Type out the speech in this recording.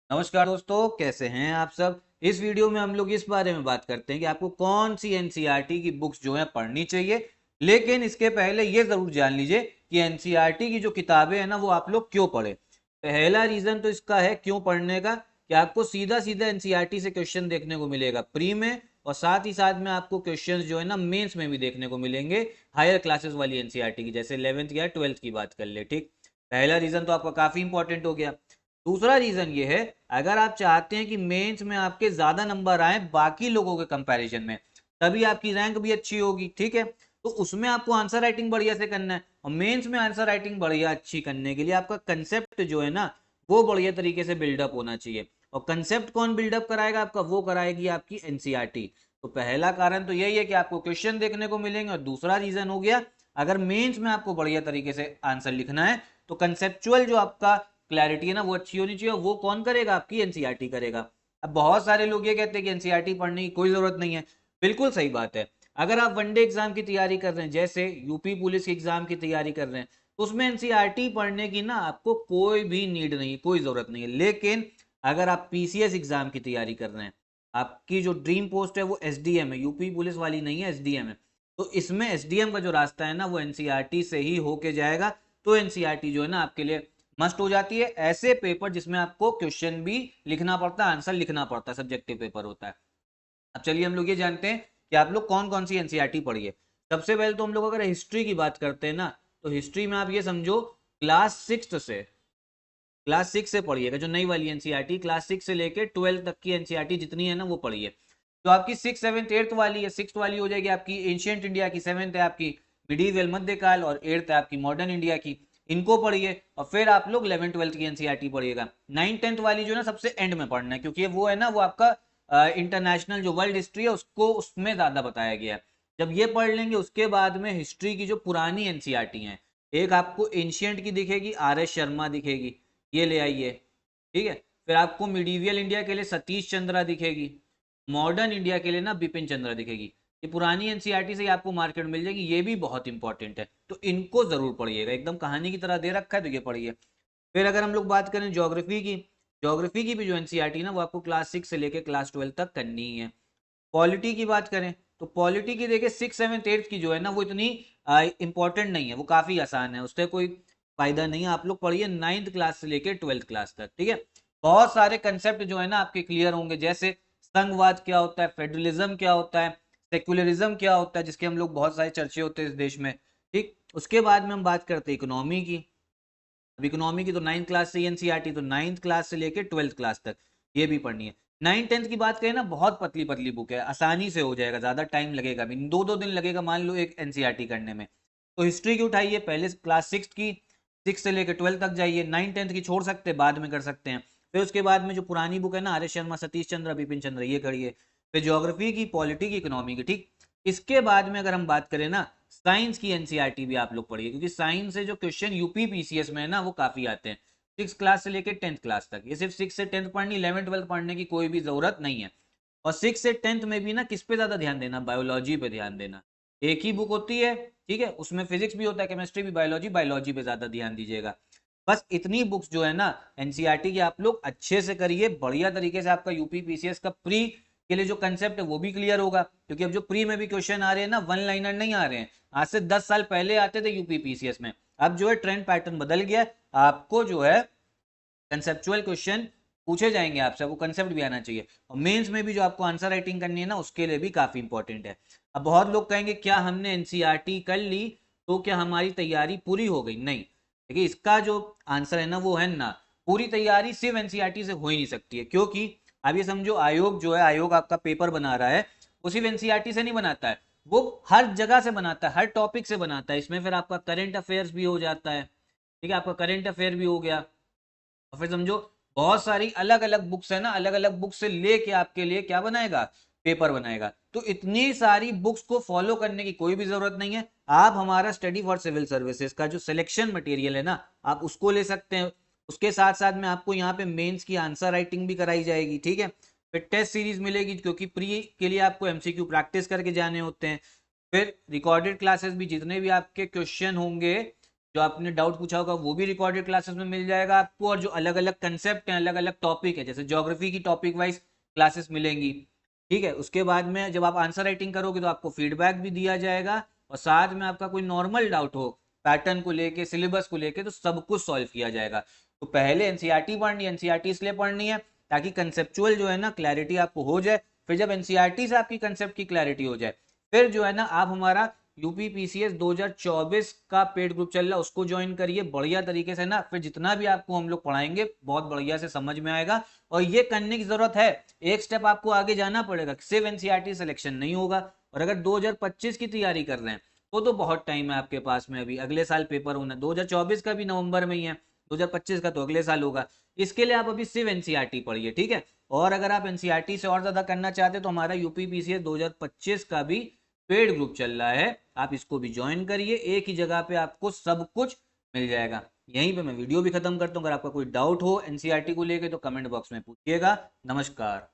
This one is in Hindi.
नमस्कार दोस्तों, कैसे हैं आप सब। इस वीडियो में हम लोग इस बारे में बात करते हैं कि आपको कौन सी एनसीईआरटी की बुक्स जो है पढ़नी चाहिए। लेकिन इसके पहले ये जरूर जान लीजिए कि एनसीईआरटी की जो किताबें हैं ना वो आप लोग क्यों पढ़े। पहला रीजन तो इसका है क्यों पढ़ने का कि आपको सीधा सीधा एनसीईआरटी से क्वेश्चन देखने को मिलेगा प्री में, और साथ ही साथ में आपको क्वेश्चंस जो है ना मेंस में भी देखने को मिलेंगे हायर क्लासेस वाली एनसीईआरटी की, जैसे 11th या 12th की बात कर ले। ठीक, पहला रीजन तो आपका काफी इंपॉर्टेंट हो गया। दूसरा रीजन ये है, अगर आप चाहते हैं कि मेंस में आपके ज्यादा नंबर आए बाकी लोगों के कंपैरिजन में, तभी आपकी रैंक भी अच्छी होगी। ठीक है, तो उसमें आपको आंसर राइटिंग बढ़िया से करना है, और मेंस में आंसर राइटिंग बढ़िया अच्छी करने के लिए आपका कंसेप्ट जो है ना वो बढ़िया तरीके से बिल्डअप होना चाहिए। और कंसेप्ट कौन बिल्डअप कराएगा आपका, वो कराएगी आपकी एनसीईआरटी। तो पहला कारण तो यही है कि आपको क्वेश्चन देखने को मिलेंगे, और दूसरा रीजन हो गया, अगर मेंस में आपको बढ़िया तरीके से आंसर लिखना है तो कंसेप्चुअल जो आपका क्लैरिटी है ना वो अच्छी होनी चाहिए, और वो कौन करेगा, आपकी एनसीईआरटी करेगा। अब बहुत सारे लोग ये कहते हैं कि एनसीईआरटी पढ़ने की कोई जरूरत नहीं है। बिल्कुल सही बात है। अगर आप वनडे एग्जाम की तैयारी कर रहे हैं, जैसे यूपी पुलिस के एग्जाम की तैयारी कर रहे हैं, तो उसमें एनसीईआरटी पढ़ने की ना आपको कोई भी नीड नहीं है, कोई जरूरत नहीं है। लेकिन अगर आप पीसीएस एग्जाम की तैयारी कर रहे हैं, आपकी जो ड्रीम पोस्ट है वो एसडीएम है, यूपी पुलिस वाली नहीं है, एसडीएम है, तो इसमें एसडीएम का जो रास्ता है ना वो एनसीईआरटी से ही होके जाएगा। तो एनसीईआरटी जो है ना आपके लिए मस्ट हो जाती है। ऐसे पेपर जिसमें आपको क्वेश्चन भी लिखना पड़ता है, आंसर लिखना पड़ता है, सब्जेक्टिव पेपर होता है। अब चलिए हम लोग ये जानते हैं कि आप लोग कौन कौन सी एनसीईआरटी पढ़िए। सबसे पहले तो हम लोग अगर हिस्ट्री की बात करते हैं ना, तो हिस्ट्री में आप ये समझो क्लास 6 से पढ़िएगा। जो नई वाली एनसीईआरटी क्लास 6 से लेकर 12 तक की एनसीईआरटी जितनी है ना वो पढ़िए। तो आपकी 6th 7th 8th वाली है, 6th वाली हो जाएगी आपकी एंशियंट इंडिया की, 7th है आपकी मिडीवल मध्यकाल, और 8th है आपकी मॉडर्न इंडिया की। इनको पढ़िए, और फिर आप लोग 11th 12th की एनसीईआरटी पढ़िएगा। 9th 10th वाली जो है ना सबसे एंड में पढ़ना है, क्योंकि वो है ना वो आपका इंटरनेशनल जो वर्ल्ड हिस्ट्री है उसको उसमें ज्यादा बताया गया है। जब ये पढ़ लेंगे उसके बाद में हिस्ट्री की जो पुरानी एनसीईआरटी हैं, एक आपको एंशियंट की दिखेगी, आर एस शर्मा दिखेगी, ये ले आइए। ठीक है, फिर आपको मिडीवियल इंडिया के लिए सतीश चंद्रा दिखेगी, मॉडर्न इंडिया के लिए ना बिपिन चंद्रा दिखेगी। ये पुरानी एनसीईआरटी से आपको मार्केट मिल जाएगी, ये भी बहुत इंपॉर्टेंट है, तो इनको जरूर पढ़िएगा। एकदम कहानी की तरह दे रखा है तो ये पढ़िए। फिर अगर हम लोग बात करें ज्योग्राफी की, ज्योग्राफी की भी जो एनसीईआरटी ना वो आपको क्लास 6 से लेकर क्लास 12 तक करनी ही है। पॉलिटी की बात करें तो पॉलिटी की देखिए 6th 7th 8th की जो है ना वो इतनी इंपॉर्टेंट नहीं है, वो काफी आसान है, उससे कोई फायदा नहीं है। आप लोग पढ़िए 9th क्लास से लेकर 12th क्लास तक। ठीक है, बहुत सारे कंसेप्ट जो है ना आपके क्लियर होंगे, जैसे संघवाद क्या होता है, फेडरलिज्म क्या होता है, सेक्युलरिज्म क्या होता है, जिसके हम लोग बहुत सारे चर्चे होते हैं इस देश में। ठीक, उसके बाद में हम बात करते हैं इकोनॉमी की। अब इकोनॉमी की तो 9th क्लास से एनसीईआरटी, तो 9th क्लास से लेकर 12th क्लास तक ये भी पढ़नी है। 9th 10th की बात करें ना, बहुत पतली पतली बुक है, आसानी से हो जाएगा, ज्यादा टाइम लगेगा भी, 2 2 दिन लगेगा मान लो एक एनसीईआरटी करने में। तो हिस्ट्री की उठाइए, पहले क्लास 6 की, 6 से लेकर 12 तक जाइए। 9th 10th की छोड़ सकते हैं, बाद में कर सकते हैं। फिर उसके बाद में जो पुरानी बुक है ना, आर एस शर्मा, सतीश चंद्र, बिपिन चंद्र, ये करिए। फिर ज्योग्राफी की, पॉलिटी की, इकोनॉमी की। ठीक, इसके बाद में अगर हम बात करें ना, साइंस की एनसीईआरटी भी आप लोग पढ़िए, क्योंकि साइंस से जो क्वेश्चन यूपी पीसीएस में है ना वो काफी आते हैं। 6 क्लास से लेकर 10th क्लास तक, ये सिर्फ 6 से 10th पढ़नी, 11th 12th पढ़ने की कोई भी जरूरत नहीं है। और 6 से 10th में भी ना किस पे ज्यादा ध्यान देना, बायोलॉजी पे ध्यान देना। एक ही बुक होती है, ठीक है, उसमें फिजिक्स भी होता है, केमिस्ट्री भी, बायोलॉजी, बायोलॉजी पे ज्यादा ध्यान दीजिएगा। बस इतनी बुक्स जो है ना एनसीईआरटी की आप लोग अच्छे से करिए, बढ़िया तरीके से। आपका यूपी पीसीएस का प्री के लिए जो कंसेप्ट है वो भी क्लियर होगा, क्योंकि अब जो प्री में भी क्वेश्चन आ रहे हैं ना, वन लाइनर नहीं आ रहे हैं। आज से 10 साल पहले आते थे यूपी पीसीएस में, अब जो है ट्रेंड पैटर्न बदल गया है। आपको जो है कंसेप्चुअल क्वेश्चन पूछे जाएंगे आपसे, वो कंसेप्ट भी आना चाहिए। और मेंस में भी जो आपको आंसर राइटिंग करनी है ना उसके लिए भी काफी इंपॉर्टेंट है। अब बहुत लोग कहेंगे क्या हमने एनसीईआरटी कर ली तो क्या हमारी तैयारी पूरी हो गई? नहीं, देखिए इसका जो आंसर है ना वो है ना, पूरी तैयारी सिर्फ एनसीईआरटी से हो ही नहीं सकती है। क्योंकि अब ये समझो, आयोग जो है, आयोग आपका पेपर बना रहा है, वो सिर्फ एनसीईआरटी से नहीं बनाता है, वो हर जगह से बनाता है, हर टॉपिक से बनाता है। इसमें फिर आपका करंट अफेयर्स भी हो जाता है। ठीक है, आपका करंट अफेयर भी हो गया, और फिर समझो बहुत सारी अलग अलग बुक्स है ना, अलग अलग बुक्स से लेके आपके लिए क्या बनाएगा, पेपर बनाएगा। तो इतनी सारी बुक्स को फॉलो करने की कोई भी जरूरत नहीं है। आप हमारा स्टडी फॉर सिविल सर्विसेज का जो सिलेक्शन मटेरियल है ना, आप उसको ले सकते हैं। उसके साथ साथ में आपको यहाँ पे मेंस की आंसर राइटिंग भी कराई जाएगी। ठीक है, फिर टेस्ट सीरीज मिलेगी, क्योंकि प्री के लिए आपको एमसीक्यू प्रैक्टिस करके जाने होते हैं। फिर रिकॉर्डेड क्लासेस भी, जितने भी आपके क्वेश्चन होंगे जो आपने डाउट पूछा होगा वो भी रिकॉर्डेड क्लासेस में मिल जाएगा आपको, और जो अलग अलग कंसेप्ट हैं, अलग अलग टॉपिक है, जैसे ज्योग्राफी की टॉपिक वाइज क्लासेस मिलेंगी। ठीक है, उसके बाद में जब आप आंसर राइटिंग करोगे तो आपको फीडबैक भी दिया जाएगा, और साथ में आपका कोई नॉर्मल डाउट हो पैटर्न को लेके, सिलेबस को लेके, तो सब कुछ सॉल्व किया जाएगा। तो पहले एनसीईआरटी पढ़नी है, एनसीईआरटी इसलिए पढ़नी है ताकि कंसेप्चुअल जो है ना क्लैरिटी आपको हो जाए। फिर जब एनसीईआरटी से आपकी कंसेप्ट की क्लैरिटी हो जाए, फिर जो है ना आप हमारा यूपी पीसीएस 2024 का पेड ग्रुप चल रहा है, उसको ज्वाइन करिए बढ़िया तरीके से ना। फिर जितना भी आपको हम लोग पढ़ाएंगे बहुत बढ़िया से समझ में आएगा। और ये करने की जरूरत है, एक स्टेप आपको आगे जाना पड़ेगा, सिर्फ एनसीईआरटी सिलेक्शन नहीं होगा। और अगर 2025 की तैयारी कर रहे हैं तो बहुत टाइम है आपके पास में, अभी अगले साल पेपर होना, 2024 का भी नवंबर में ही है, 2025 का तो अगले साल होगा। इसके लिए आप अभी सिर्फ एनसीईआरटी पढ़िए, ठीक है। और अगर आप एनसीईआरटी से और ज्यादा करना चाहते हैं तो हमारा यूपी पीसीएस 2025 का भी पेड ग्रुप चल रहा है, आप इसको भी ज्वाइन करिए। एक ही जगह पे आपको सब कुछ मिल जाएगा। यहीं पे मैं वीडियो भी खत्म करता हूँ। अगर आपका कोई डाउट हो एनसीईआरटी को लेके तो कमेंट बॉक्स में पूछिएगा। नमस्कार।